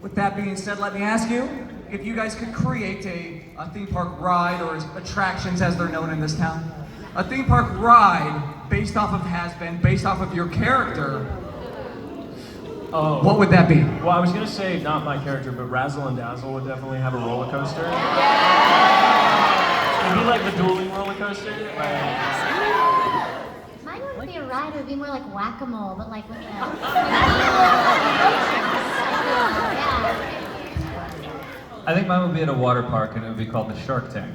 With that being said, let me ask you if you guys could create a theme park ride, or attractions as they're known in this town, a theme park ride based off of Hazbin, based off of your character, Oh. what would that be? Well, I was gonna say not my character, but Razzle and Dazzle would definitely have a roller coaster. It'd be like the dueling roller coaster. Mine wouldn't be a ride, it would be more like whack-a-mole, but like with a... I think mine would be at a water park and it would be called the Shark Tank.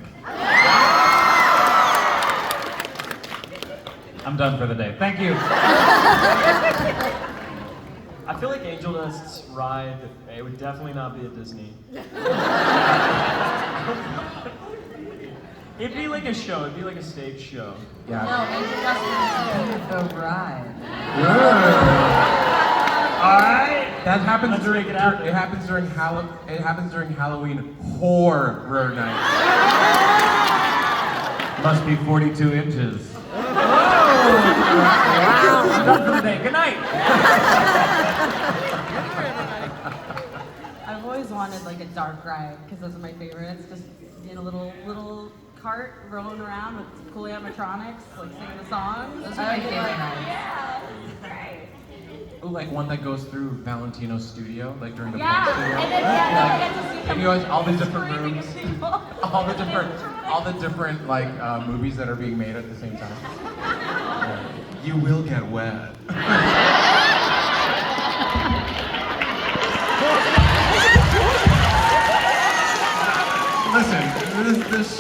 I'm done for the day. Thank you. I feel like Angel Dust's ride, it would definitely not be at Disney. It'd be like a show, it'd be like a stage show. Yeah. No, Angel Dust The ride. Alright! That happens Let's during make it happen. it happens during Halloween horror night. Must be 42 inches. I'm done for the day. Good night. I've always wanted like a dark ride because those are my favorites. Just in a little cart rolling around with cool animatronics, like singing the songs. Those are my favorite rides. Yeah, right. Ooh, like one that goes through Valentino's studio, like during the Yeah, punk studio. and then then we get to see And them you always all the different screaming rooms, at people. all the different like movies that are being made at the same time. You will get wet. Listen,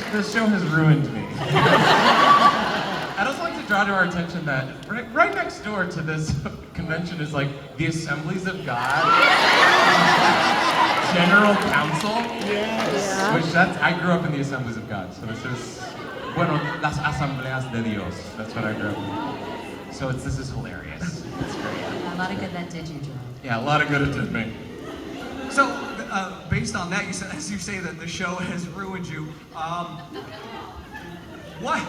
this show has ruined me. I'd also like to draw to our attention that right next door to this convention is like the Assemblies of God General Council. Yes. Which I grew up in the Assemblies of God, so this is las Asambleas de Dios. That's what I grew up in. So this is hilarious. It's great. A lot of good that did you, Joe. Yeah, a lot of good it did me. So, based on that, as you say that the show has ruined you, what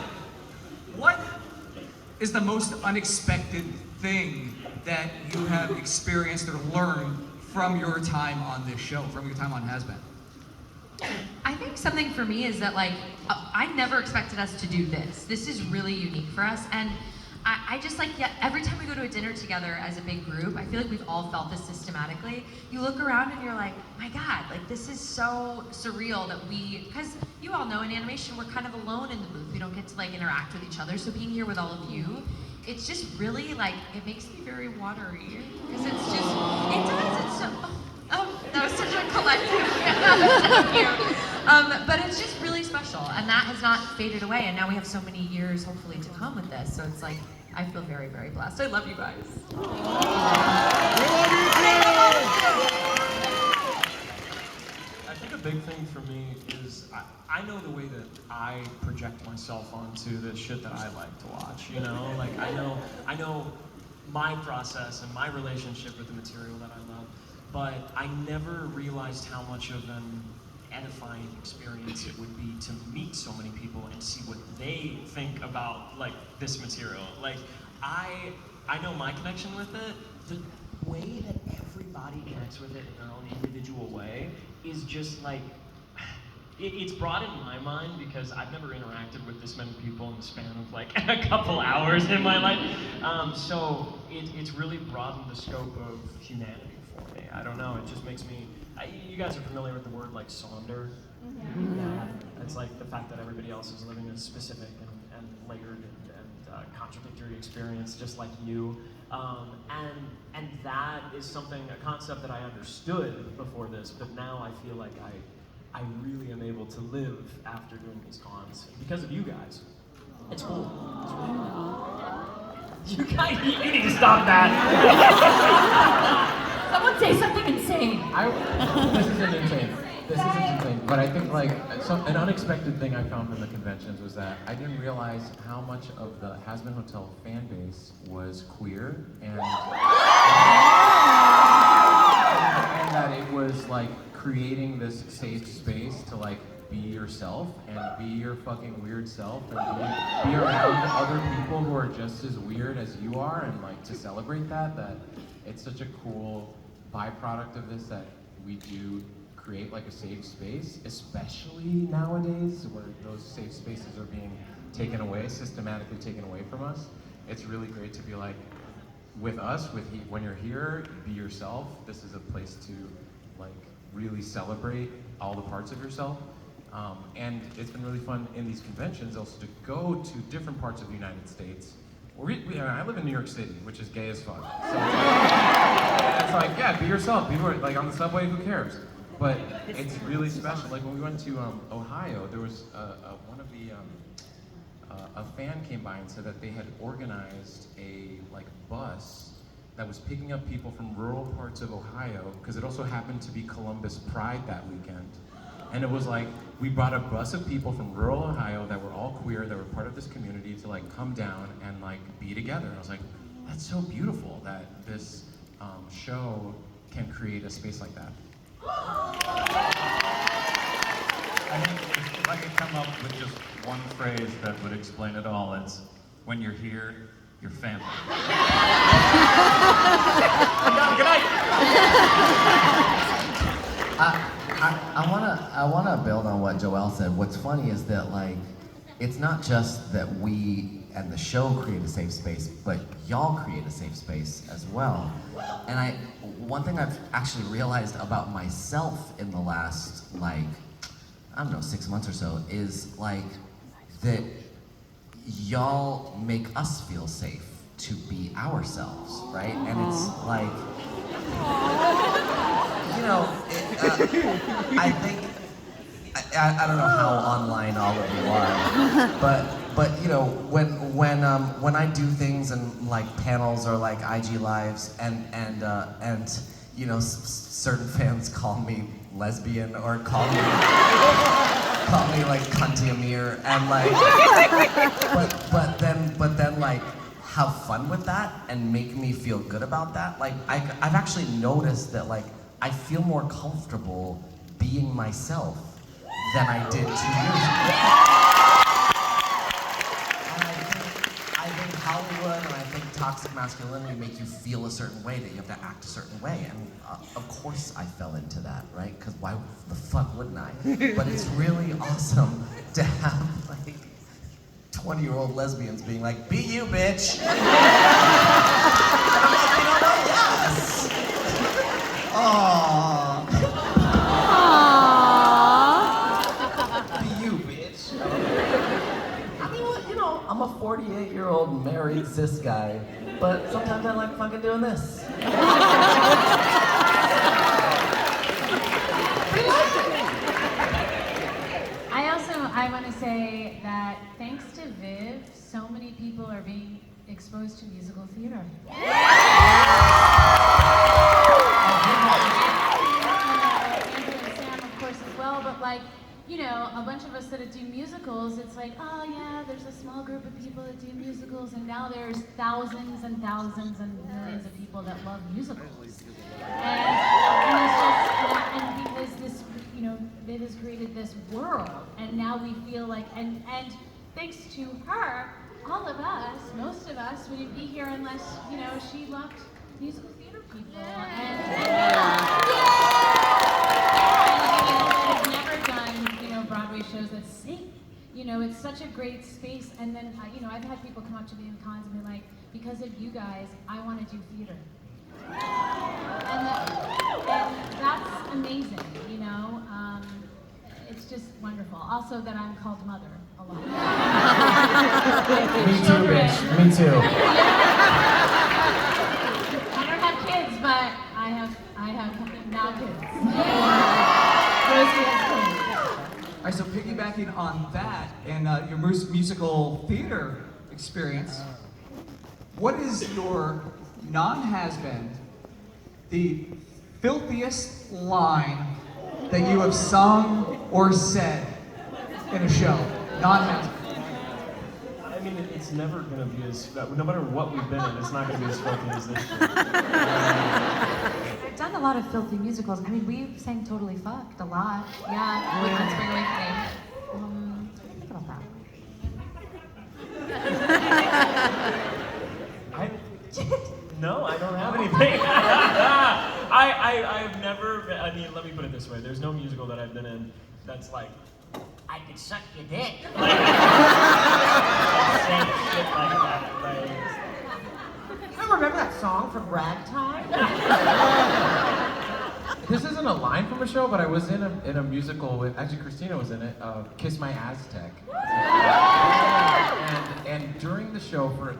is the most unexpected thing that you have experienced or learned from your time on this show, from your time on Hazbin? I think something for me is that, like, I never expected us to do this. This is really unique for us, and I just like, yeah, every time we go to a dinner together as a big group, I feel like we've all felt this systematically. You look around and you're like, my God, like this is so surreal that because you all know in animation, we're kind of alone in the booth. We don't get to like interact with each other. So being here with all of you, it's just really like, it makes me very watery. Because it's just, it does, it's so, oh, that was such a collective, that was so cute. But it's just really special, and that has not faded away, and now we have so many years, hopefully, to come with this, so it's like, I feel very, very blessed. I love you guys. I think a big thing for me is I know the way that I project myself onto the shit that I like to watch, you know? Like, I know my process and my relationship with the material that I love, but I never realized how much of an edifying experience it would be to meet so many people and see what they think about like this material. Like I know my connection with it. The way that everybody connects with it in their own individual way is just like it's broad in my mind because I've never interacted with this many people in the span of like a couple hours in my life. So it's really broadened the scope of humanity for me. I don't know. It just makes me. You guys are familiar with the word like sonder? Yeah. It's like the fact that everybody else is living a specific and layered and contradictory experience just like you. And that is something, a concept that I understood before this, but now I feel like I really am able to live after doing these cons because of you guys. It's cool. It's really cool. You guys, you need to stop that. Someone say something insane. This isn't insane. But I think like an unexpected thing I found from the conventions was that I didn't realize how much of the Hazbin Hotel fan base was queer and that it was like creating this safe space to like be yourself and be your fucking weird self and be around other people who are just as weird as you are and like to celebrate that it's such a cool byproduct of this that we do create like a safe space, especially nowadays where those safe spaces are being taken away, systematically taken away from us. It's really great to be like, with us, when you're here, be yourself. This is a place to like really celebrate all the parts of yourself. And it's been really fun in these conventions also to go to different parts of the United States. I live in New York City, which is gay as fuck. So it's like, yeah, be yourself. People are like on the subway, who cares? But it's really special. Like when we went to Ohio, there was one of the a fan came by and said that they had organized a like bus that was picking up people from rural parts of Ohio because it also happened to be Columbus Pride that weekend. And it was like, we brought a bus of people from rural Ohio that were all queer, that were part of this community to like come down and like be together. And I was like, that's so beautiful that this show can create a space like that. I think if I could come up with just one phrase that would explain it all, it's when you're here, you're family. Good night. I wanna build on what Joelle said. What's funny is that like, it's not just that we and the show create a safe space, but y'all create a safe space as well. And one thing I've actually realized about myself in the last like, I don't know, 6 months or so, is like that y'all make us feel safe to be ourselves, right? And it's like, you know, I think, I don't know how online all of you are, but you know, when I do things and like panels or like IG lives and you know, certain fans call me lesbian or call me like cunty Amir and like, but then like have fun with that and make me feel good about that. Like I've actually noticed that like I feel more comfortable being myself than I did 2 years ago. And I think Hollywood and I think toxic masculinity make you feel a certain way, that you have to act a certain way. And of course I fell into that, right? Because why the fuck wouldn't I? But it's really awesome to have like 20-year-old lesbians being like, be you, bitch. And I'm like, you know what? Yes. Aww. Be you, bitch. I mean, well, you know, I'm a 48-year-old married cis guy, but sometimes I like fucking doing this. I want to say that thanks to Viv, so many people are being exposed to musical theater. Andrew and Sam, of course, as well, but like, you know, a bunch of us that do musicals, it's like, oh yeah, there's a small group of people that do musicals, and now there's thousands and thousands and millions of people that love musicals. And it's just, and because this, you know, Viv has created this world, and now we feel like, and thanks to her, all of us, most of us, wouldn't be here unless, you know, she loved musical theater people. And I've never done, you know, Broadway shows that sing. You know, it's such a great space. And then, you know, I've had people come up to me in cons and be like, because of you guys, I want to do theater. And that's amazing, you know. It's just wonderful. Also that I'm called mother a lot. Me too, bitch. Me too. I don't have kids, but I have now kids. Rosie has kids. All right, so piggybacking on that and your musical theater experience, what is your non-has-been, the filthiest line that you have sung or said in a show? Non-has-been. I mean, it's never gonna be as, no matter what we've been in, it's not gonna be as filthy as this shit. I've done a lot of filthy musicals. I mean, we sang Totally Fucked a lot. Yeah, with Let's Bring Away Fame. What do you think about that? No, I don't have anything. I've never. I mean, let me put it this way: there's no musical that I've been in that's like, I could suck your dick. Like, saying shit like that. Like, I remember that song from Ragtime. This isn't a line from a show, but I was in a musical with, actually Christina was in it, Kiss My Aztec. And during the show, for a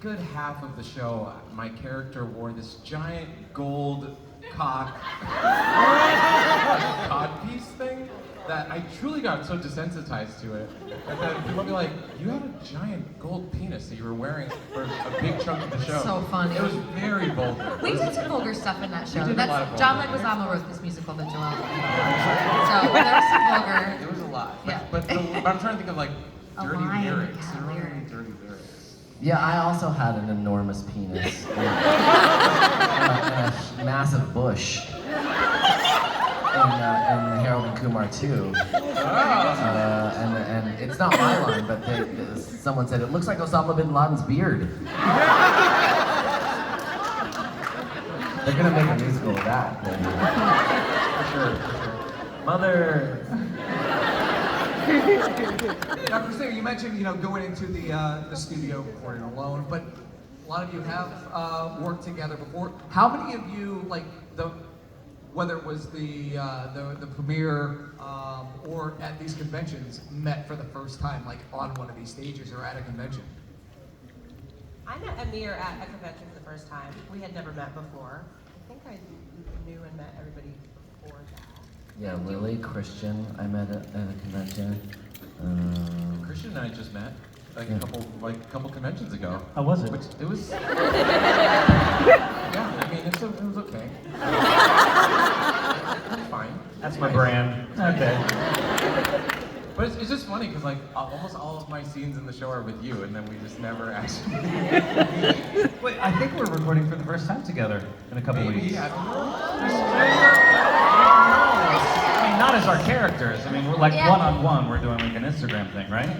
good half of the show, my character wore this giant gold codpiece thing that I truly got so desensitized to it. And then people would be like, you had a giant gold penis that you were wearing for a big chunk of the show. So funny. It was very vulgar. We did some vulgar stuff in that show. We did a lot of John vulgar. Leguizamo wrote this musical that Joel did. So there was some vulgar. There was a lot. Yeah. But I'm trying to think of like A dirty line, lyrics. yeah, There weren't any lyrics. dirty lyrics. Yeah, I also had an enormous penis. and a massive bush. In Harold and Kumar too. And it's not my line, but someone said, it looks like Osama bin Laden's beard. They're gonna make a musical of that. For sure. Mother. Now, Christina, you mentioned going into the studio recording alone, but a lot of you have worked together before. How many of you whether it was the premiere or at these conventions, met for the first time, like on one of these stages or at a convention? I met Amir at a convention for the first time. We had never met before. I think I knew and met everybody before that. Yeah, Lily, Christian, I met at a convention. Christian and I just met a couple conventions ago. How was it? Which it was. Yeah, I mean it was okay. It was fine. That's my brand. Okay. But it's just funny because like almost all of my scenes in the show are with you, and then we just never actually. Wait, I think we're recording for the first time together in a couple Maybe, weeks. I don't know. I mean, not as our characters. I mean, we're like Yeah. one-on-one. We're doing like an Instagram thing, right?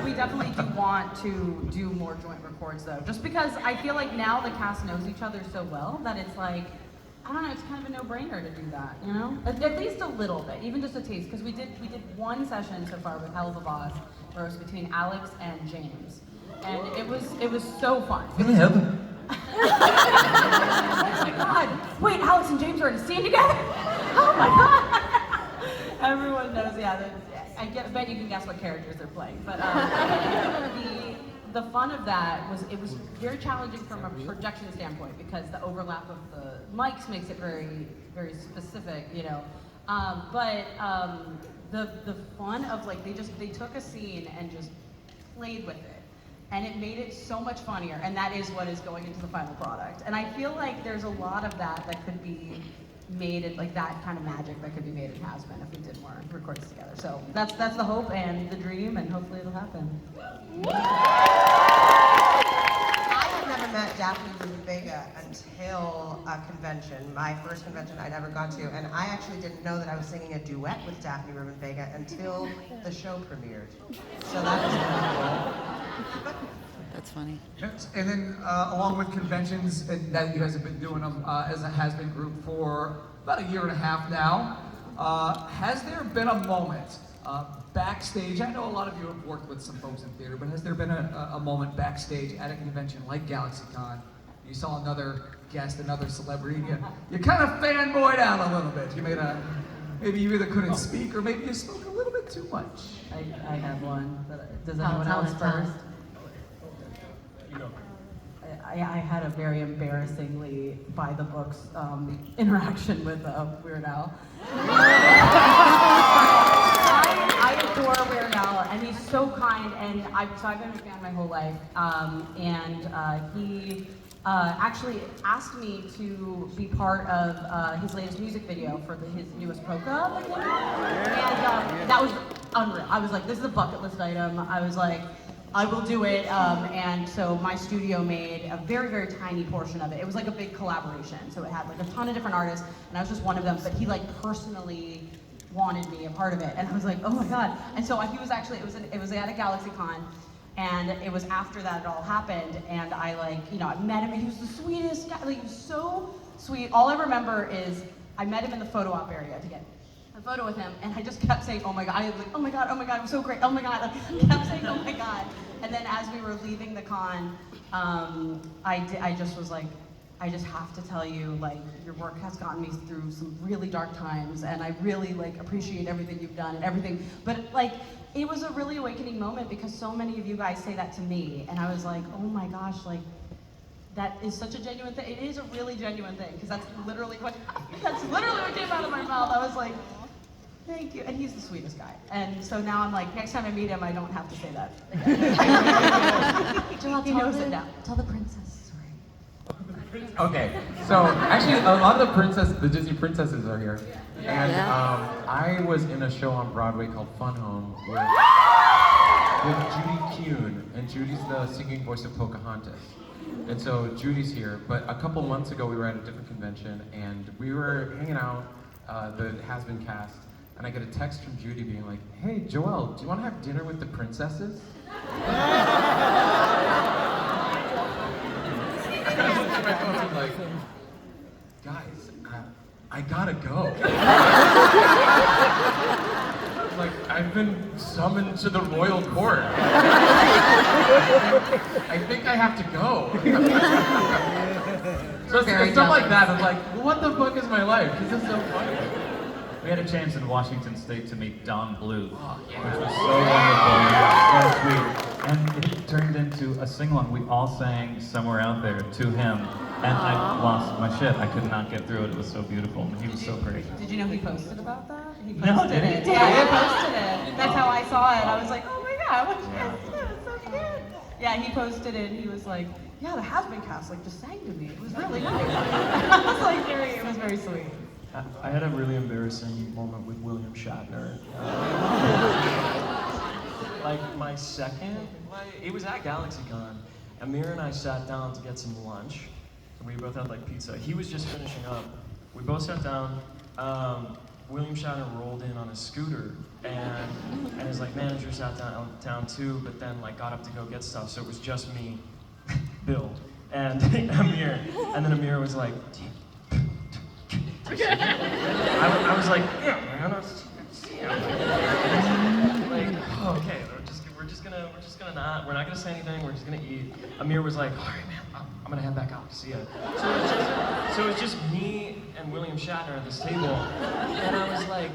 We definitely do want to do more joint records though, just because I feel like now the cast knows each other so well that it's like, I don't know, it's kind of a no-brainer to do that, you know? At least a little bit, even just a taste, because we did one session so far with Hell of a Boss, where it was between Alex and James, and it was so fun. Oh my god! Wait, Alex and James are in a scene together? Oh my god! Everyone knows, yeah. I bet you can guess what characters they're playing. But the fun of that was it was very challenging from a projection standpoint because the overlap of the mics makes it very, very specific, you know. The fun of like they took a scene and just played with it. And it made it so much funnier, and that is what is going into the final product. And I feel like there's a lot of that could be made it like that kind of magic that could be made in Hazbin if we did more recordings together. So that's the hope and the dream, and hopefully it'll happen. I had never met Daphne Ruben Vega until a convention, my first convention I'd ever gone to, and I actually didn't know that I was singing a duet with Daphne Ruben Vega until the show premiered. So that was really cool. That's funny. Yes. And then along with conventions, and that you guys have been doing them as a Hazbin group for about a year and a half now, has there been a moment backstage? I know a lot of you have worked with some folks in theater, but has there been a moment backstage at a convention like GalaxyCon? You saw another guest, another celebrity, and you kind of fanboyed out a little bit. You maybe you either couldn't speak or maybe you spoke a little bit too much. I have one. Does Tell anyone else it. first? you go. I had a very embarrassingly by the books interaction with Weird Al. I adore Weird Al, and he's so kind. And I've been a fan my whole life. He actually asked me to be part of his latest music video for his newest Polka that came out. And that was unreal. I was like, this is a bucket list item. I was like, I will do it, and so my studio made a very, very tiny portion of it. It was like a big collaboration, so it had like a ton of different artists, and I was just one of them, but he like personally wanted me a part of it, and I was like, oh my god. And so he was actually, it was at a GalaxyCon, And it was after that it all happened, and I I met him, and he was the sweetest guy. Like, he was so sweet. All I remember is I met him in the photo op area to get a photo with him, and I just kept saying, oh my God. I was like, oh my God, I'm so great, oh my God. Like, kept saying, oh my God. And then as we were leaving the con, I just was like, I just have to tell you, like, your work has gotten me through some really dark times, and I really appreciate everything you've done and everything. But it was a really awakening moment because so many of you guys say that to me, and I was like, oh my gosh, that is such a genuine thing. It is a really genuine thing because that's literally what came out of my mouth. I was like, thank you, and he's the sweetest guy. And so now I'm like, next time I meet him, I don't have to say that again. Joelle, He knows it now. tell the princess story. Okay, so actually a lot of the Disney princesses are here. And I was in a show on Broadway called Fun Home with Judy Kuhn, and Judy's the singing voice of Pocahontas. And so Judy's here, but a couple months ago we were at a different convention and we were hanging out, the Hazbin cast, and I get a text from Judy being like, hey Joelle, do you want to have dinner with the princesses? I'm like, guys, I gotta go. Like, I've been summoned to the royal court. I think I have to go. So stuff like that, I'm like, what the fuck is my life? This is so funny. We had a chance in Washington State to meet Don Bluth, Oh, yeah. which was so wonderful and so sweet. And it turned into a sing-along. We all sang Somewhere Out There to him, and I lost my shit. I could not get through it. It was so beautiful, and he was so great. Did you know he posted about that? He No, posted did he? it. Yeah, he posted it. That's how I saw it. I was like, oh my God, what you guys do? It's so cute. Yeah, he posted it, and he was like, yeah, the Hazbin cast just sang to me. It was really nice. I was like, it was very sweet. I had a really embarrassing moment with William Shatner. My second, it was at GalaxyCon. Amir and I sat down to get some lunch. We both had pizza. He was just finishing up. We both sat down. William Shatner rolled in on a scooter, and his manager sat down too, but then got up to go get stuff. So it was just me, Bill, and Amir. And then Amir was like, I was like, yeah, man. Okay, we're not gonna say anything. We're just gonna eat. Amir was like, all right, man, I'm gonna head back out. See ya. So it was just me and William Shatner at this table, and I was like,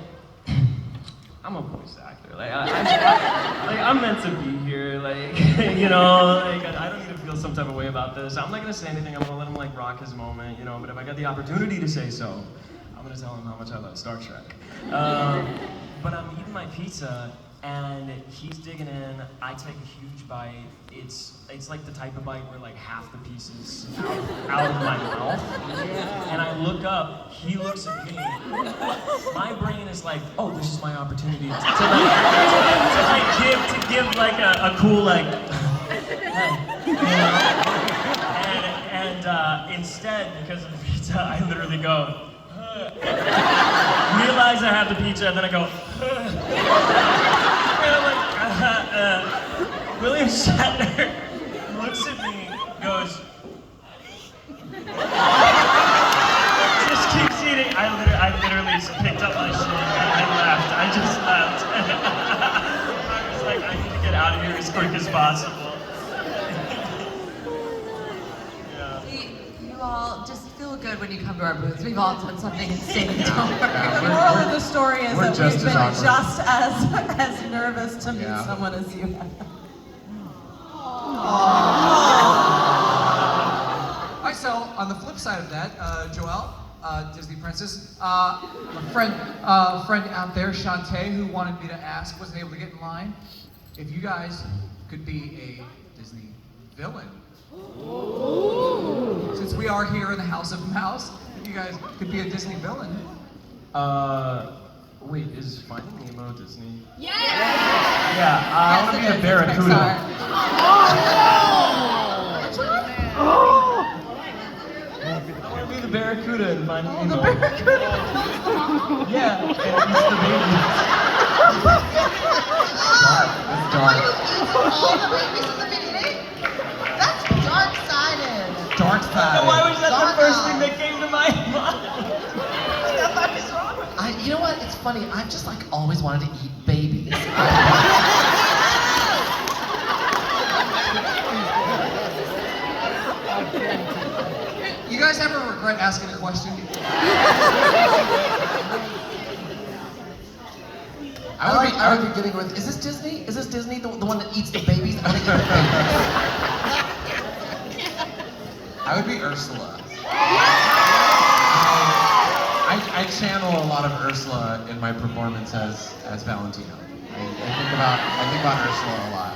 I'm a voice actor. I'm meant to be here. I don't need to feel some type of way about this. I'm not gonna say anything. I'm gonna let him rock his moment, But if I get the opportunity to say so, I'm gonna tell him how much I love Star Trek. But I'm eating my pizza, and he's digging in. I take a huge bite. It's like the type of bite where half the pieces out of my mouth. And I look up, he looks at me. My brain is like, oh, this is my opportunity to give a cool hey. And instead, because of the pizza, I literally go, realize I have the pizza, and then I go, and I'm like, William Shatner looks at me, goes, just keeps eating. I literally just picked up my shit and left. I just left. I was like, I need to get out of here as quick as possible. You all just feel good when you come to our booths. We've all done something insane. Don't worry. The moral of the story is that we've been awkward. just as nervous to meet someone as you have. Alright, so on the flip side of that, Joelle, Disney princess, a friend out there, Shantae, who wanted me to ask, wasn't able to get in line. If you guys could be a Disney villain, since we are here in the House of Mouse, if you guys could be a Disney villain. Wait, is Finding Nemo Disney? Yeah! Yeah, I want to be a barracuda. I want to be the barracuda in Finding Nemo. The barracuda! Yeah, and he's the baby. dark. It's dark. All the babies in the beginning? That's dark-sided. Dark-sided. Why was that Dark the first out. thing that came to my mind? What the fuck is wrong with You know what? It's funny. I've just like always wanted to eat babies. You guys ever regret asking a question? I would be getting with. Is this Disney? Is this Disney? The one that eats the babies? I want to eat the babies. I would be Ursula. I channel a lot of Ursula in my performance as Valentino. I think about Ursula a lot.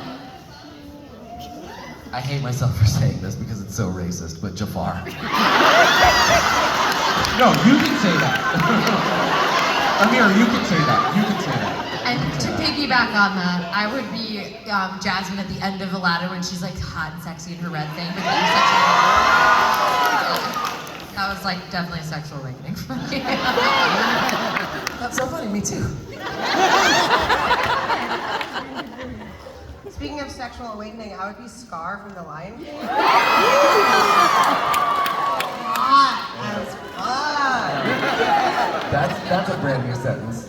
I hate myself for saying this because it's so racist, but Jafar. No, you can say that. Amir, you can say that. You can say that. And to piggyback on that, I would be Jasmine at the end of Aladdin when she's like hot and sexy in her red thing, but then that was like definitely a sexual awakening for me. That's so funny. Me too. Speaking of sexual awakening, I would be Scar from The Lion King. Hot as fuck. That's a brand new sentence.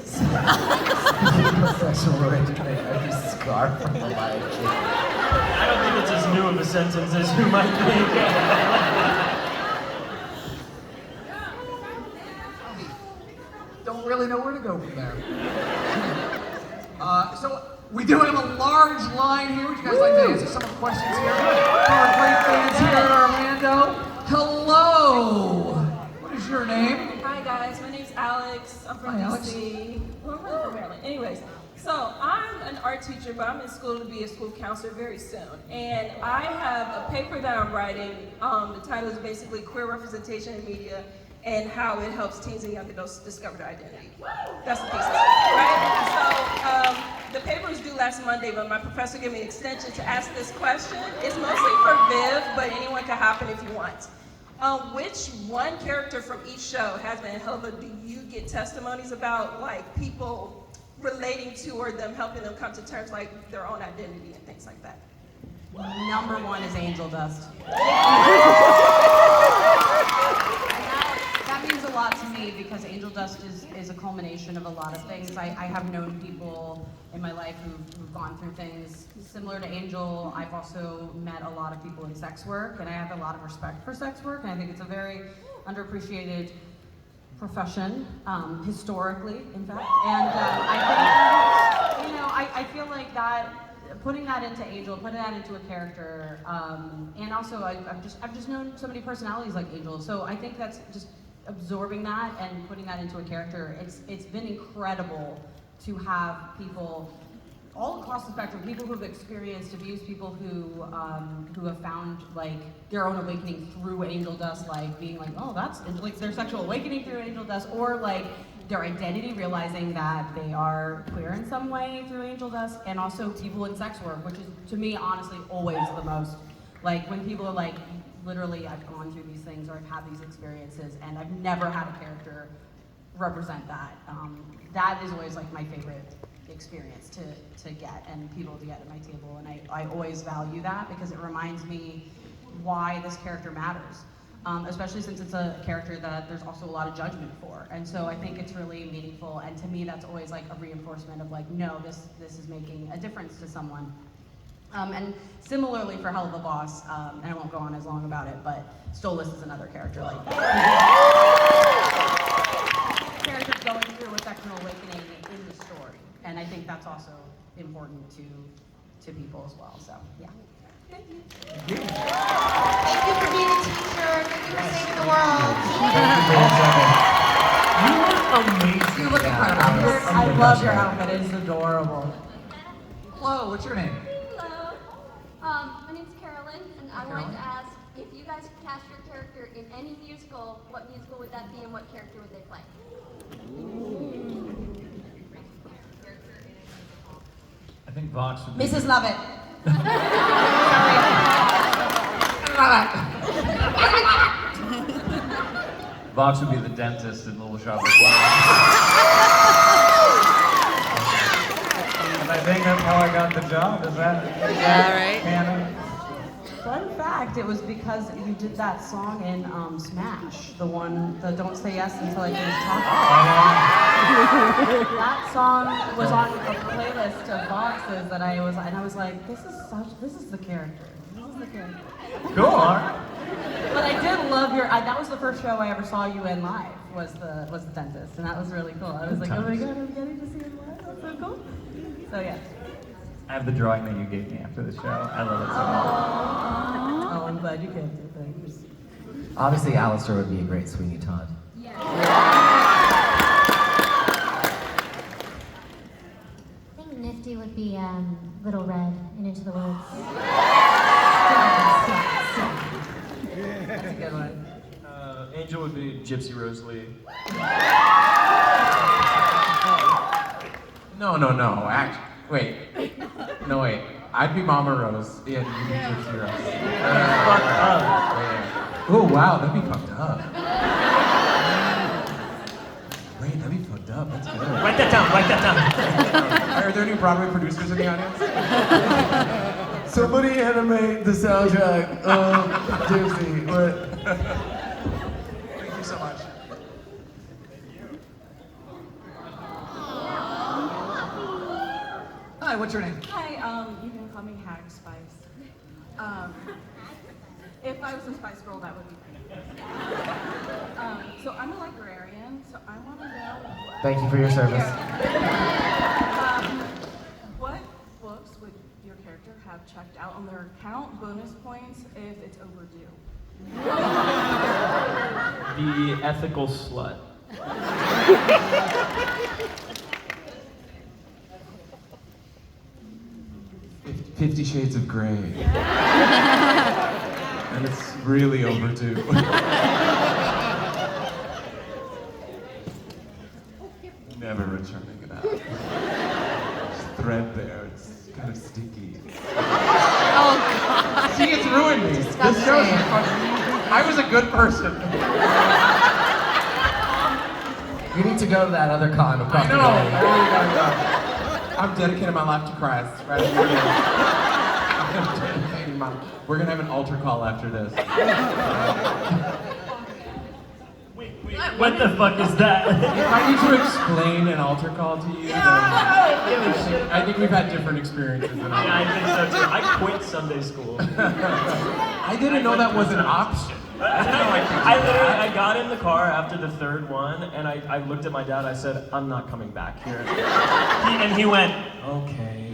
Sexual awakening. I'd be Scar from The Lion King. I don't think it's as new of a sentence as you might think. Don't really know where to go from there. So we do have a large line here. Would you guys like to answer some of the questions here? Our great fans here in Orlando. Hello. What is your name? Hi guys, my name's Alex. I'm from Hi, Alex. DC. Well, I'm really from Maryland. Anyways, so I'm an art teacher, but I'm in school to be a school counselor very soon. And I have a paper that I'm writing. The title is basically Queer Representation in Media and How It Helps Teens and Young Adults Discover Their Identity. That's the thesis, right? So the paper was due last Monday, but my professor gave me an extension to ask this question. It's mostly for Viv, but anyone can hop in if you want. Which one character from each show, Hazbin and Helva, do you get testimonies about, like people relating to or them helping them come to terms like their own identity and things like that? Number one is Angel Dust. That means a lot to me because Angel Dust is a culmination of a lot of things. I have known people in my life who've gone through things similar to Angel. I've also met a lot of people in sex work, and I have a lot of respect for sex work, and I think it's a very underappreciated profession, historically, in fact. And I think, I feel like that, putting that into Angel, putting that into a character, and also I've just known so many personalities like Angel, so I think that's just absorbing that and putting that into a character. It's been incredible to have people all across the spectrum, people who've experienced abuse, people who have found like their own awakening through Angel Dust, like being like, oh, that's like their sexual awakening through Angel Dust, or like their identity, realizing that they are queer in some way through Angel Dust, and also people in sex work, which is to me honestly always the most, like when people are like, literally I've gone through these things or I've had these experiences and I've never had a character represent that. That is always like my favorite experience to get and people to get at my table, and I always value that because it reminds me why this character matters, especially since it's a character that there's also a lot of judgment for, and so I think it's really meaningful, and to me that's always like a reinforcement of like, no, this is making a difference to someone. And similarly for Hell of a Boss, and I won't go on as long about it, but Stolas is another character like that. Characters going through a sexual awakening in the story, and I think that's also important to people as well. So yeah. Thank you for being a teacher. Thank you for saving the world. You look amazing. You look incredible. I love your outfit. It's adorable. Hello, what's your name? Hello. My name's Carolyn, and I wanted to ask if you guys could cast your character in any musical, what musical would that be and what character would they play? I think Vox would be. Mrs. Lovett. Vox would be the dentist in Little Shop of Horrors. And I I think that's how I got the job. Is that? Yeah, right? Canon? Fun fact, it was because you did that song in Smash, the one, the Don't Say Yes Until I Finish Talking. That song was on a playlist of boxes that I was like, this is the character. This is the character. Cool. All right. But I did love that was the first show I ever saw you in live, was the dentist, and that was really cool. I was like, oh my god, I'm getting to see him live, that's so cool. So yeah. I have the drawing that you gave me after the show. I love it so much. Oh, I'm glad you came to, thanks. Obviously, Alistair would be a great Sweeney Todd. Yeah. I think Nifty would be Little Red in Into the Woods. That's a good one. Angel would be Gypsy Rose Lee. No. Wait. No, wait. I'd be Mama Rose. Yeah, you'd be Gypsy Rose. Fucked up. Oh, wow, that'd be fucked up. Wait, that'd be fucked up. That's good. Write that down. Are there any Broadway producers in the audience? Somebody animate the soundtrack of Gypsy. Thank you so much. Hi, what's your name? Hi, you can call me Hag Spice. If I was a Spice Girl, that would be great. So I'm a librarian, so I want to know. Thank you for your service. What books would your character have checked out on their account? Bonus points if it's overdue. The ethical slut. 50 Shades of Grey. And it's really overdue. Never returning it out. It's threadbare, it's kind of sticky. Oh, God. See, it's ruined me. This show's I was a good person. You need to go to that other con across I the know. way. I really gotta go. I'm dedicating my life to Christ. Right? We're gonna have an altar call after this. What the fuck is that? If I need to explain an altar call to you, then I think we've had different experiences than Yeah, I think so too. I quit Sunday school. I didn't know that was an option. I got in the car after the third one, and I looked at my dad. I said, "I'm not coming back here." And he went, "Okay."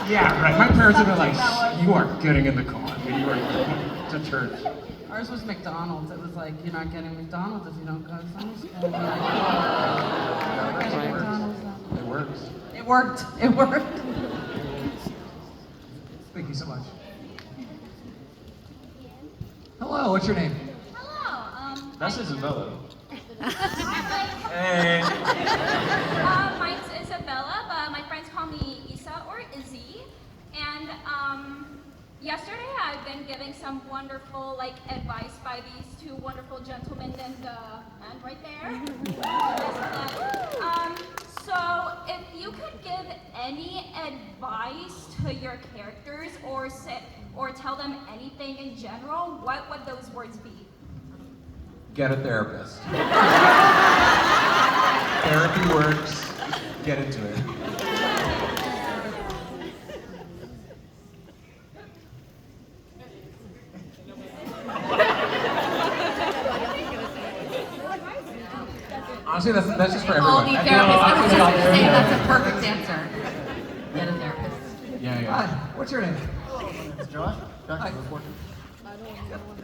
Yeah, right. My parents have been like, "You are getting in the car. You are going to church." Ours was McDonald's. It was like, you're not getting McDonald's if you don't go to Sunday school. It works. It worked. It worked. Thank you so much. Hello, what's your name? Hello. That's Isabella. Hey. Mine's Isabella, but my friends call me Isa or Izzy. And yesterday I've been giving some wonderful advice by these two wonderful gentlemen and man right there. So if you could give any advice to your characters or tell them anything in general, what would those words be? Get a therapist. Therapy works. Get into it. Honestly, that's just for everyone. All need therapists. I was just going to say that's a perfect answer. Get a therapist. Yeah. Hi, what's your name? It's Josh. Hi. Josh, working.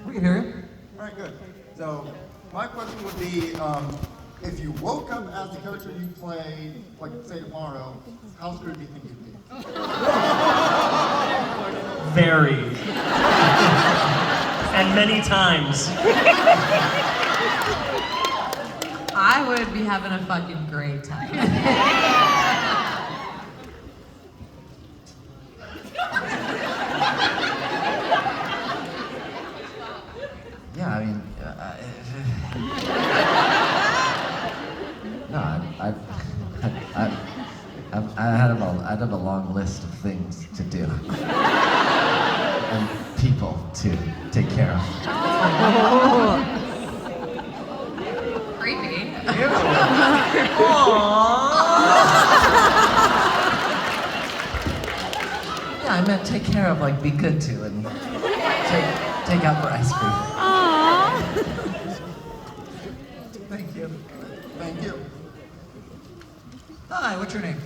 We can hear you. All right, good. So my question would be, if you woke up as the character you play, like say tomorrow, how screwed do you think you'd be? Very. And many times. I would be having a fucking great time. Yeah, I mean, no, got a long list of things to do. And people to take care of. Creepy. Yeah, I meant take care of, like be good to, and take out for ice cream. Thank you. Thank you. Hi, what's your name?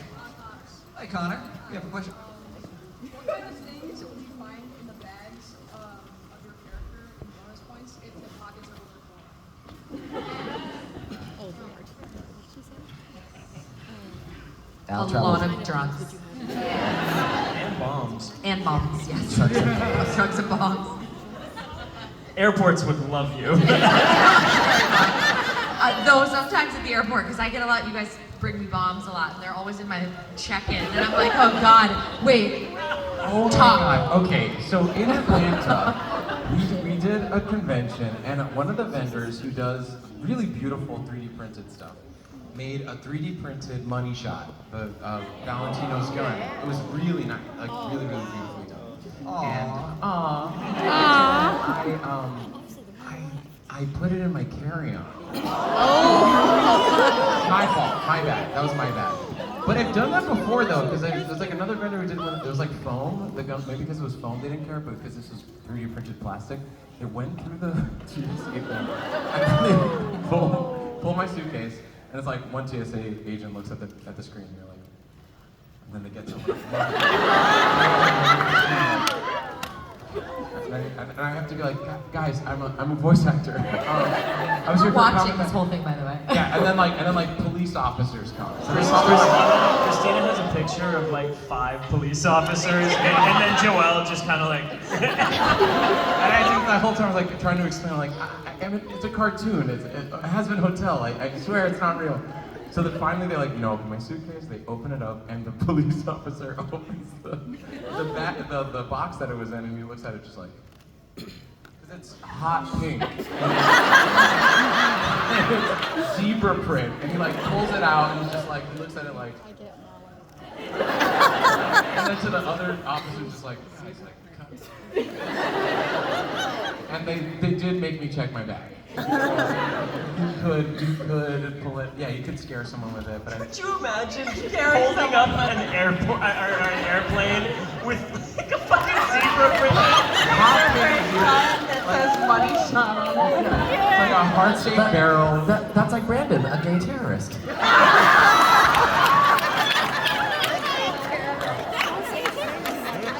Hi, Connor. You have a question? What kind of things would you find in the bags of your character in bonus points if the pockets are overflowing? Al A travels- lot of drugs. And bombs. And bombs, yes. Drugs and bombs. Drugs and bombs. Airports would love you. Though sometimes at the airport, because I get a lot, you guys bring me bombs a lot, and they're always in my check-in, and I'm like, oh God, wait. Oh my God. Okay, so in Atlanta, we did a convention, and one of the vendors who does really beautiful 3D printed stuff made a 3D printed money shot, the Valentino's gun. It was really nice, like really, really beautifully done. And I put it in my carry-on. My fault, my bad. That was my bad. But I've done that before though, because there's like another vendor who did one. It was like foam. The gun, maybe because it was foam, they didn't care, but because this was 3D printed plastic, it went through the TSA thing. And then they pull my suitcase, and it's like one TSA agent looks at the screen, and they're like, and then they get someone. And I have to be like, guys, I'm a voice actor. I was here We're for watching Comic-Con." this whole thing, by the way. Yeah, and then like police officers come. So Christina has a picture of like 5 police officers, and then Joelle just kind of like. And I think the whole time I was like trying to explain, like, I mean, it's a cartoon. It's Hazbin Hotel. I swear it's not real. So that finally they're like, open my suitcase. They open it up, and the police officer opens the box that it was in, and he looks at it just like, because it's hot pink. And it's zebra print, and he like pulls it out, and he's just like, he looks at it like. And then to the other officers, just like, guys, like, cut. And they did make me check my bag. You could pull it. Yeah, you could scare someone with it, but Could you imagine holding up an airport or an airplane with like a fucking zebra print? That says money shot on it. It's like a heart-shaped barrel. That's like Brandon, a gay terrorist.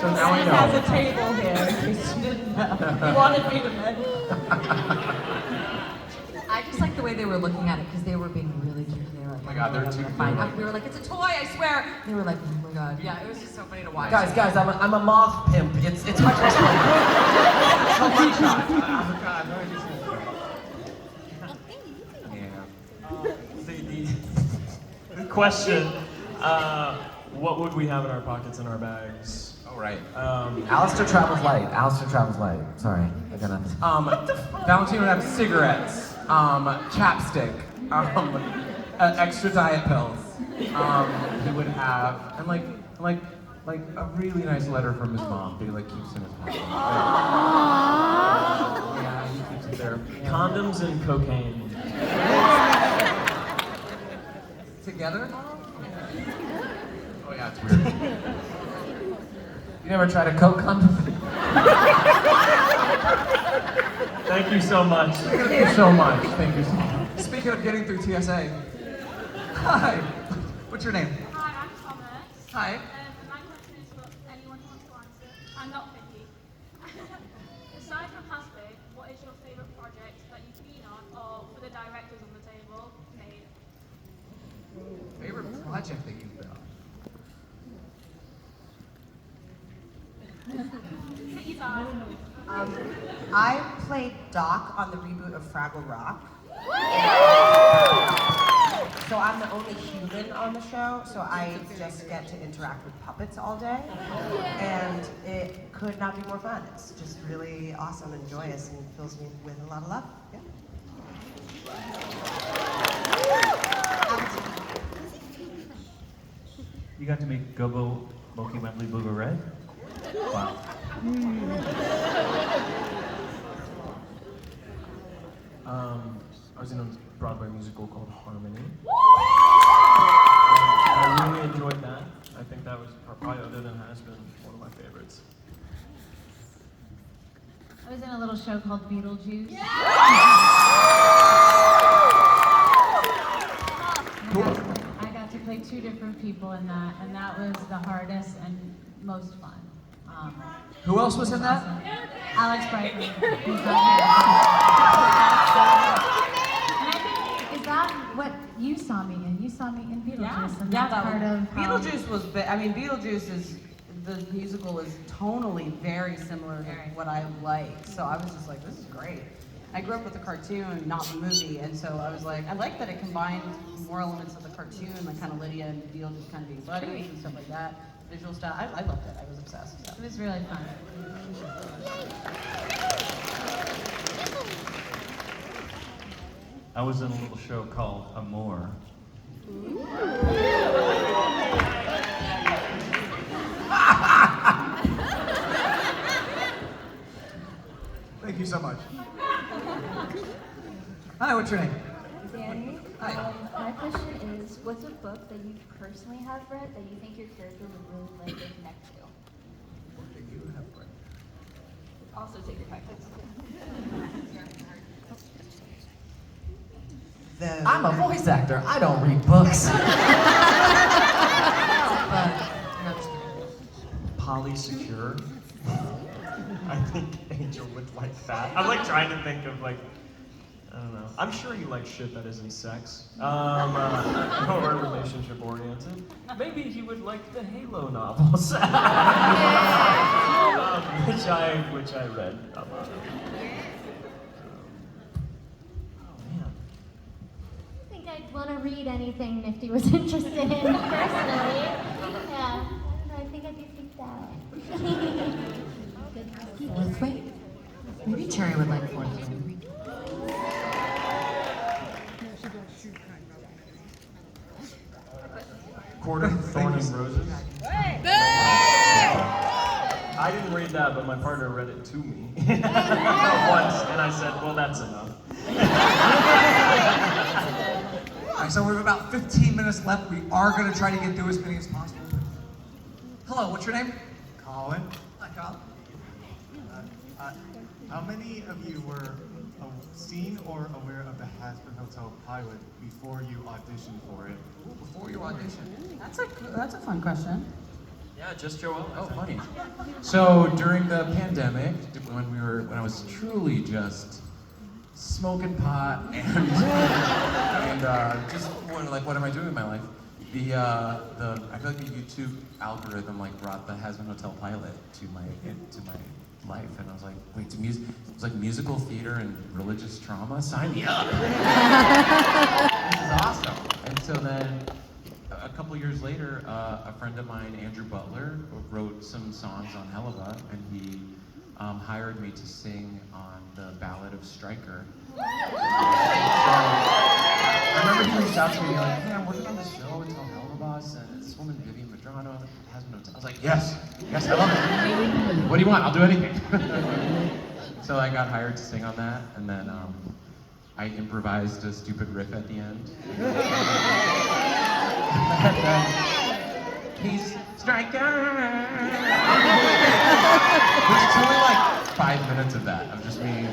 So now I He know. has a table here, in case you didn't know. He wanted me to mention. I just like the way they were looking at it, because they were being really cute. They were like, Oh my God, they're too fine. good. We were like, it's a toy, I swear. They were like, oh my God. Yeah, it was just so funny to watch. Guys, I'm a moth pimp. It's much less fun. The question, what would we have in our pockets and our bags? Oh, right. Alistair travels light. Sorry, I got nothing. Valentino would have cigarettes, chapstick, extra diet pills. He would have, and like a really nice letter from his mom. He like keeps in his pocket. Yeah, he keeps it there. Condoms and cocaine. Together? Oh yeah, it's weird. You never tried a Coke condom? Thank you so much. Thank you so much. Thank you so much. Speaking of getting through TSA, hi, what's your name? Hi, I'm Thomas. Hi. My question is for anyone who wants to answer. I'm not picky. Aside from Hazbin, what is your favourite project that you've been on, or for the directors on the table, made? Favorite project that you've been on? I played Doc on the reboot of Fraggle Rock. So I'm the only human on the show, so I just get to interact with puppets all day. And it could not be more fun. It's just really awesome and joyous and fills me with a lot of love. Yeah. You got to make Gobo Moki Wembley Booger Red? Wow. I was in a Broadway musical called Harmony. I really enjoyed that. I think that was probably, other than Hazbin, one of my favorites. I was in a little show called Beetlejuice. I got to play 2 different people in that, and that was the hardest and most fun. Who else was in that? Alex Brightman. Who's not here. And I think, is that what you saw me in? You saw me in Beetlejuice, and that's that part was, of how... Beetlejuice was. I mean, Beetlejuice is the musical is tonally very similar to what I like. So I was just like, this is great. I grew up with the cartoon, not the movie, and so I was like, I like that it combined more elements of the cartoon, like kind of Lydia and Beetlejuice kind of being buddies and stuff like that. Visual style, I loved it. I was obsessed. So. It was really fun. I was in a little show called Amour. Thank you so much. Hi, what's your name? Danny, Hi. my question is, what's a book that you personally have read that you think your character would really like to connect to? What do you have read? Also take your tactics. I'm a voice actor. I don't read books. Polysecure. I think Angel would like that. I'm like trying to think of like, I don't know. I'm sure you like shit that isn't sex. Or relationship oriented. Maybe he would like the Halo novels. Which I read. I think I'd want to read anything Nifty was interested in personally. Yeah, I think I'd be freaked out. Fourth way? Maybe Cherry would like fourth way. Court of Thorn and Roses. I didn't read that, but my partner read it to me once, and I said, well, that's enough. All right, so we have about 15 minutes left. We are going to try to get through as many as possible. Hello, what's your name? Colin, Hi, Colin. how many of you were seen or aware of the Hazbin Hotel pilot before you auditioned for it? Before you auditioned? That's a fun question. Yeah, just Joel. Oh, funny. So during the pandemic, when I was truly just smoking pot and just like, what am I doing with my life? I feel like the YouTube algorithm like brought the Hazbin Hotel pilot to my life, and I was like, wait, it's like musical theater and religious trauma. Sign me up. This is awesome. And so then, a couple years later, a friend of mine, Andrew Butler, wrote some songs on Helava, and he hired me to sing on the Ballad of Stryker. So, I remember he reached out to me like, hey, I'm working on this show, it's called Helava, and this woman, Vivian Madrano, has been. I was like, yes, I love it. What do you want? I'll do anything. So I got hired to sing on that, and then I improvised a stupid riff at the end. And then he's Stryker. There's truly like 5 minutes of that, of just me.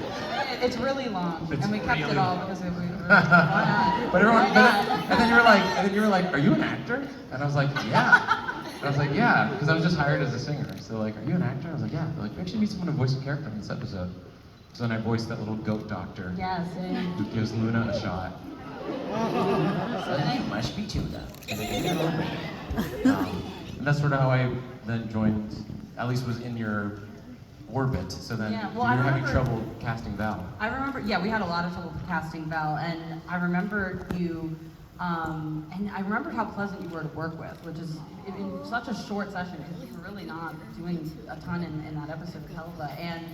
It's really long, It's and we kept really it all long. because why not? But everyone, Why not? and then you were like, are you an actor? And I was like, yeah. And I was like, yeah, because I was just hired as a singer. So like, are you an actor? I was like, yeah. They're like, we actually need someone to voice a character in this episode. So then I voiced that little goat doctor. Yes. Who gives Luna a shot. So you must be Tuna. And that's sort of how I then joined, at least was in your orbit. So then Yeah, you well, were I having remember- trouble casting Val. I remember, yeah, we had a lot of trouble casting Val, and I remember you, and I remember how pleasant you were to work with, which is in such a short session, because you were really not doing a ton in that episode of Helva, and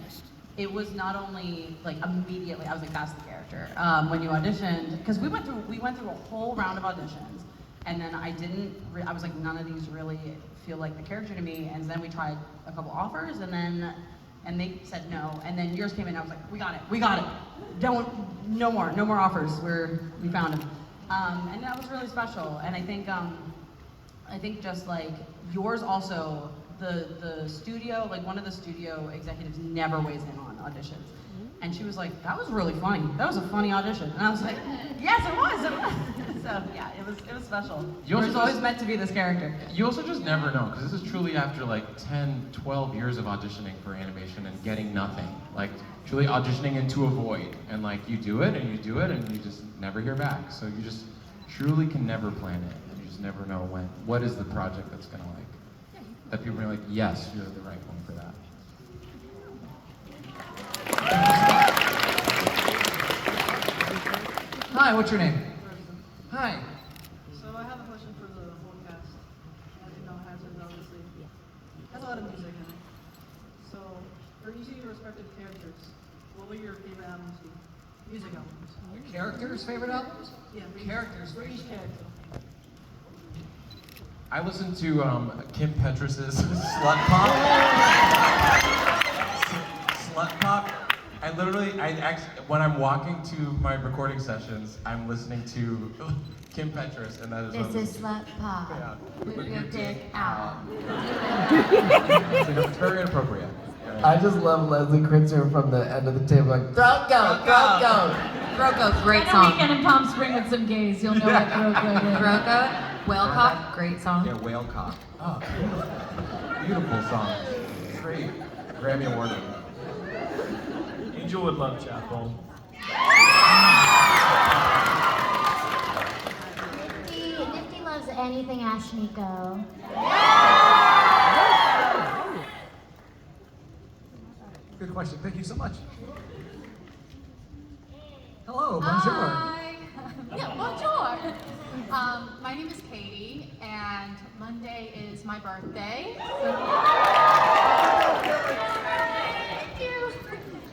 it was not only like immediately, I was like, that's the character. When you auditioned, because we went through a whole round of auditions, And then I I was like, none of these really feel like the character to me. And then we tried a couple offers, and they said no. And then yours came in, and I was like, we got it. No more offers. We found him. And that was really special. And I think just like yours also, the studio, like one of the studio executives never weighs in on auditions. And she was like, that was really funny. That was a funny audition. And I was like, yes, it was. So yeah, it was special. Yours always meant to be this character. You also just never know, because this is truly after like 10, 12 years of auditioning for animation and getting nothing. Like truly auditioning into a void. And like you do it and you just never hear back. So you just truly can never plan it. You just never know what is the project that's gonna like, that people are like, yes, you're the right one for that. Hi, what's your name? Hi. So I have a question for the whole cast. As you know, Hazbin obviously has a lot of music in it. So for each of your respective characters, what will your favorite albums be? Music albums. Characters' favorite albums? Yeah, Characters. for each character. I listened to Kim Petras's Slut Pop. Slut Pop. When I'm walking to my recording sessions, I'm listening to Kim Petras, and that is This is Slut Pop. Yeah. With your dick out. It's very inappropriate. I just love Leslie Kritzer from the end of the table, like, throat goat. Throat Goat, great And a song. weekend in Palm Springs with some gays, you'll know what Throat Goat is. Throat Goat, Whale Cock, great song. Yeah, Whale Cock. Oh, beautiful song. Great. Grammy award. Angel would love Chapel. Nifty loves anything Ashniko. Good question. Thank you so much. Hello, bonjour. Hi. Yeah, bonjour. My name is Katie, and Monday is my birthday. Thank you.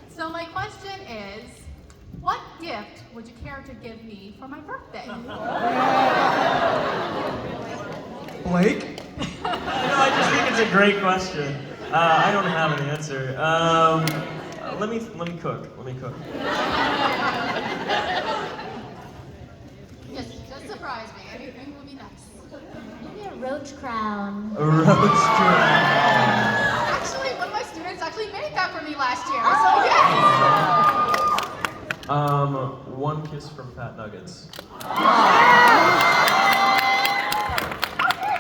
So my question is, what gift would your character give me for my birthday? Blake? I just think it's a great question. I don't have an answer. Let me cook. Just surprise me. Anything would be nice. Maybe a roach crown. A roach crown. Actually, one of my students actually made that for me last year. So yes. One kiss from Fat Nuggets. Okay,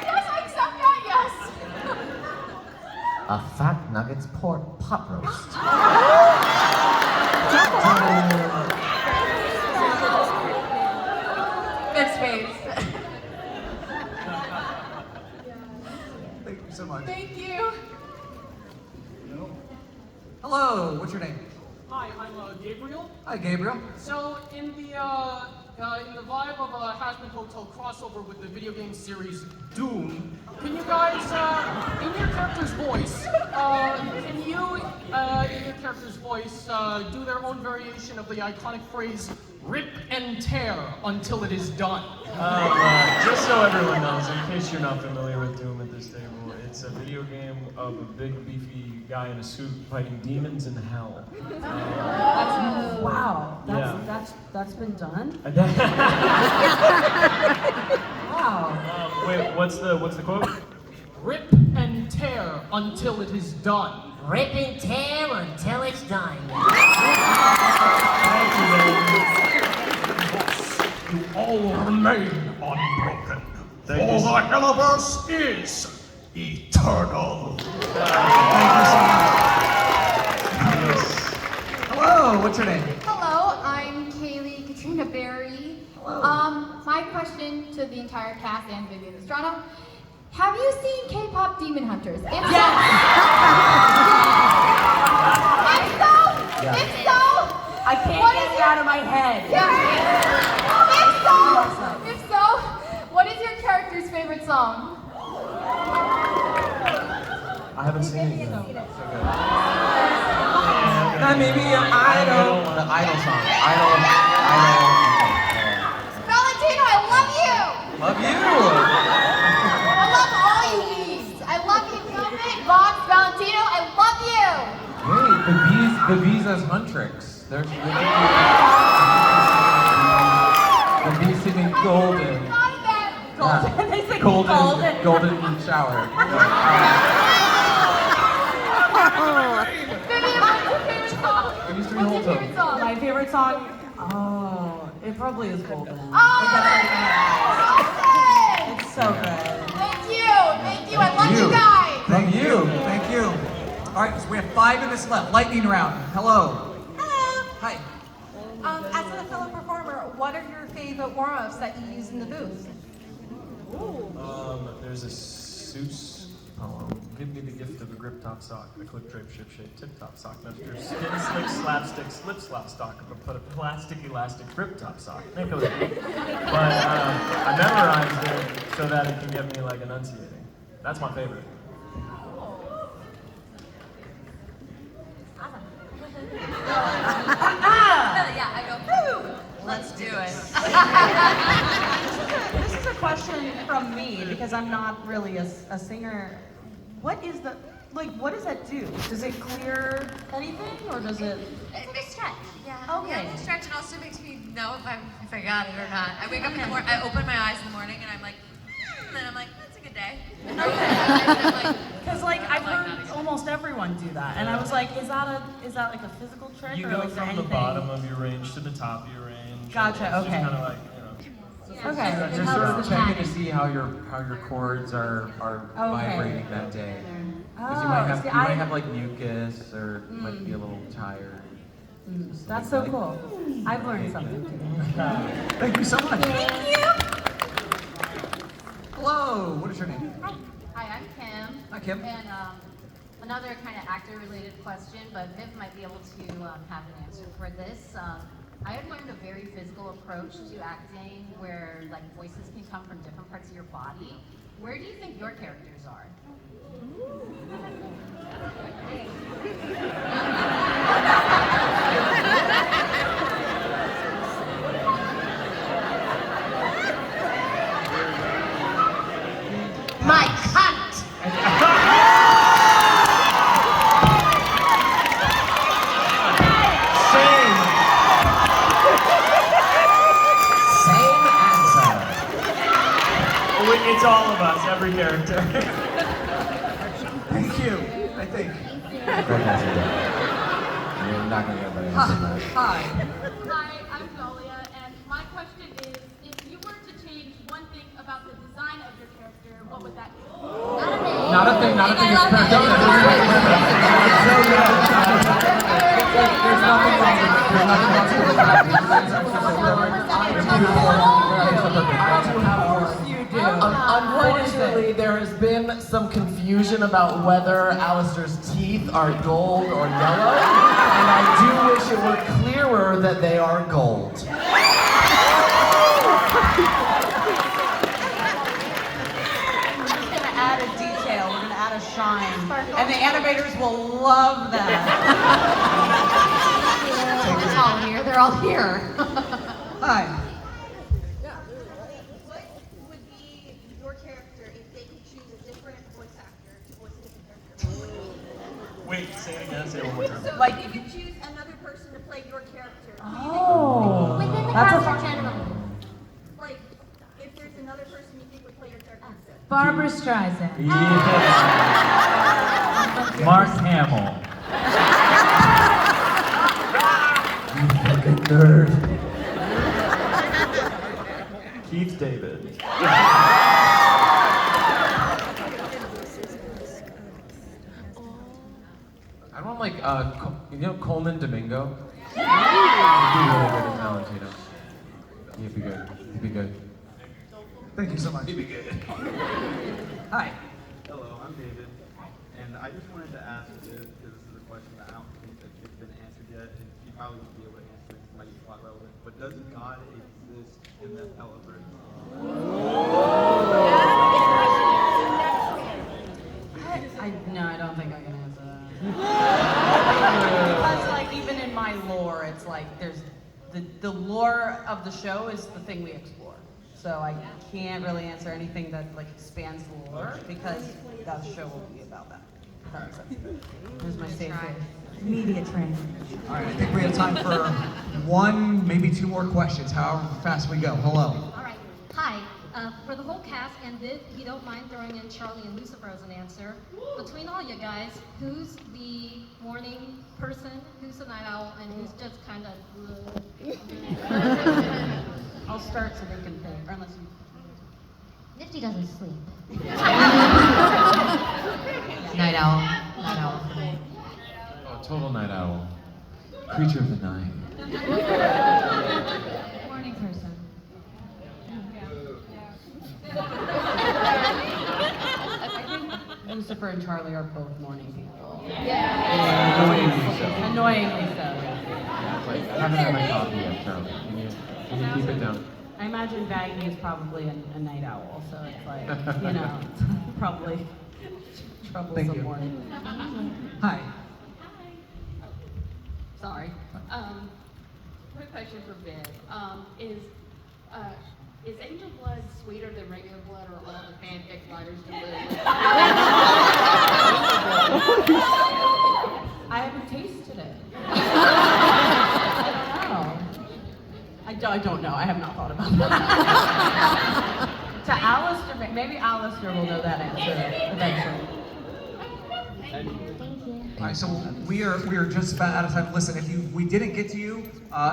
yes, I accept that. Yes. A Fat Nuggets pork pot roast. Good space. Thank you so much. Thank you. Hello, what's your name? Hi, I'm Gabriel. Hi, Gabriel. So in the vibe of a Hazbin Hotel crossover with the video game series Doom, can you guys, in your character's voice, do their own variation of the iconic phrase "rip and tear until it is done"? Just so everyone knows, in case you're not familiar with Doom at this table, it's a video game of a big, beefy guy in a suit fighting demons in hell. Wow, Yeah. that's been done. Wow. Wait, what's the quote? Rip and tear until it is done. Rip and tear until it's done. You all remain unbroken. For the Helliverse is eternal. Hello, what's your name? Hello, I'm Kaylee Katrina Berry. My question to the entire cast and Vivian Estrano. Have you seen K-pop Demon Hunters? If so, if so, I can't what get is it your- out of my head. If so, what is your character's favorite song? I haven't seen it yet. That may be an idol. The idol song. Idol. Valentino, I love you! Love I love all you bees. I love you, Gilbert, Vox, Valentino. I love you. Wait, the bees as Huntrix. They're the bees singing golden. Golden. They say Golden shower. Vivian, what's your favorite song? What's your favorite song? My favorite song? Oh, it probably is Golden. Oh, It's so good. thank you. Thank you. I love you guys. Thank you. Thank you. All right, so we have 5 minutes left. Lightning round. Hello. Hello. Hi. As a fellow performer, what are your favorite warm-ups that you use in the booth? There's a Seuss poem. Give me the gift of a grip top sock, a clip drape ship shape tip top sock, lifter, skin slick slapstick, slip slap stock, put a plastic elastic grip top sock. Think of it. But I memorized it so that it can get me like enunciating. That's my favorite. Yeah, I go, woo! Let's do it. This is a question from me because I'm not really a singer. What is the what does that do? Does it clear anything or does it? It's a big stretch. Yeah. Okay. Yeah, it's a stretch and also makes me know if I got it or not. I wake up in the morning, I open my eyes in the morning and I'm like, and I'm like, that's a good day. Because I've heard almost everyone do that, and I was like, is that like a physical trick You or go like is there from the anything? bottom of your range to the top of your range. Gotcha, It's okay. just kind of like, Okay. You're sort of checking to see how your chords are vibrating that day. Because you might have like mucus or might be a little tired. That's so cool. I've learned something today. Thank you so much. Thank you. Hello. What is your name? Hi, I'm Kim. Hi, Kim. And another kind of actor-related question, but Viv might be able to have an answer for this. I had learned a very physical approach to acting where voices can come from different parts of your body. Where do you think your characters are? My cunt! Same answer. It's all of us, every character. Thank you. I think. Great answer, Dave. You're not going to get a better answer than that. Hi. Hi, I'm Dahlia, and my question is, if you were to change one thing about the design of your character, what would that be? Not a thing, it's perfect. There's nothing wrong with it. There's nothing wrong with it. Unfortunately, there has been some confusion about whether Alistair's teeth are gold or yellow, and I do wish it were clearer that they are gold. Add a detail, we're gonna add a shine, and the animators will love that. They're all here. They're all here. Hi. What would be your character if they could choose a different voice actor to voice a different character? Wait, say it again, say it one more time. So if you could choose another person to play your character, Oh, within the that's cast a or general, like if there's another person you think would play your character. Barbara Streisand. Mark Hamill. You fucking nerd. Keith David. I want Coleman Domingo? He'd be really good as Valentino. He'd be good. He'd be good. Thank you so much. He'd be good. Hi. Hello, I'm David, and I just wanted to ask you, because this is a question that I don't think that it's been answered yet, and you probably won't be able to answer it, it might be quite relevant, but does God exist in the Helliverse? No, I don't think I can answer that. Because even in my lore, it's there's the lore of the show is the thing we explore. So I can't really answer anything that like expands the lore because that show will be about that. If that makes sense. Here's my safe media training. All right, I think we have time for one, maybe two more questions, however fast we go. Hello. All right. Hi. For the whole cast, and if you don't mind throwing in Charlie and Lucifer as an answer, between all you guys, who's the morning person, who's the night owl, and who's just kind of... I'll start so they can think, or unless you... Nifty doesn't sleep. Night owl. Night owl. Oh, total night owl. Creature of the night. Morning person. I think Lucifer and Charlie are both morning people. Annoyingly so. Annoyingly so. Like, I haven't had my coffee yet, Charlie. Can you keep it down? I imagine Baggy is probably a night owl, so it's like, you know, probably troublesome morning. Hi. Sorry. Quick question for Viv. Is angel blood sweeter than regular blood, or all the fanfic writers do live with? I haven't tasted it. I don't know. I have not thought about that. To Alistair, maybe Alistair will know that answer eventually. All right, so we are just about out of time. Listen, if we didn't get to you,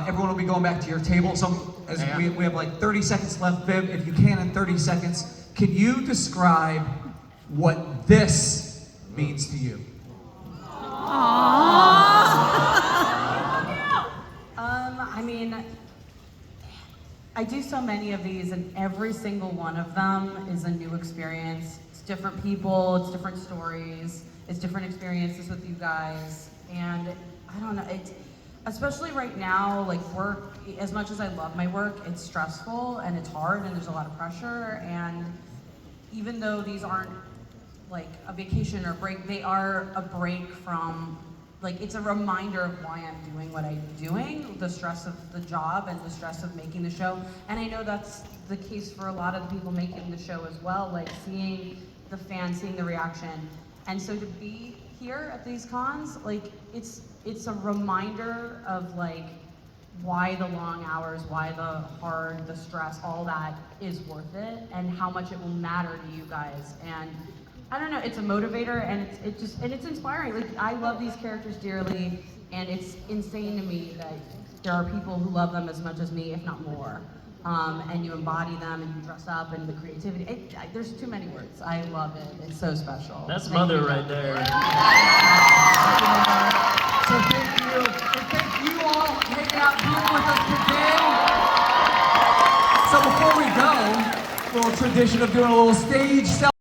everyone will be going back to your table. So as we have like 30 seconds left, Viv, if you can in 30 seconds, can you describe what this means to you? I mean, I do so many of these, and every single one of them is a new experience. It's different people, it's different stories, it's different experiences with you guys, and I don't know, it's, especially right now, like work, as much as I love my work, it's stressful and it's hard and there's a lot of pressure, and even though these aren't like a vacation or break, they are a break from, like, it's a reminder of why I'm doing what I'm doing, the stress of the job and the stress of making the show. And I know that's the case for a lot of the people making the show as well, like seeing the fans, seeing the reaction. And so to be here at these cons, like, it's a reminder of like why the long hours, why the hard, the stress, all that is worth it, and how much it will matter to you guys. And I don't know, it's a motivator, and it's inspiring. Like, I love these characters dearly, and it's insane to me that there are people who love them as much as me, if not more. And you embody them, and you dress up, and the creativity. There's too many words. I love it. It's so special. That's Thank Mother you. right there. So thank you. And thank you all hanging out here with us today. So before we go, little tradition of doing a little stage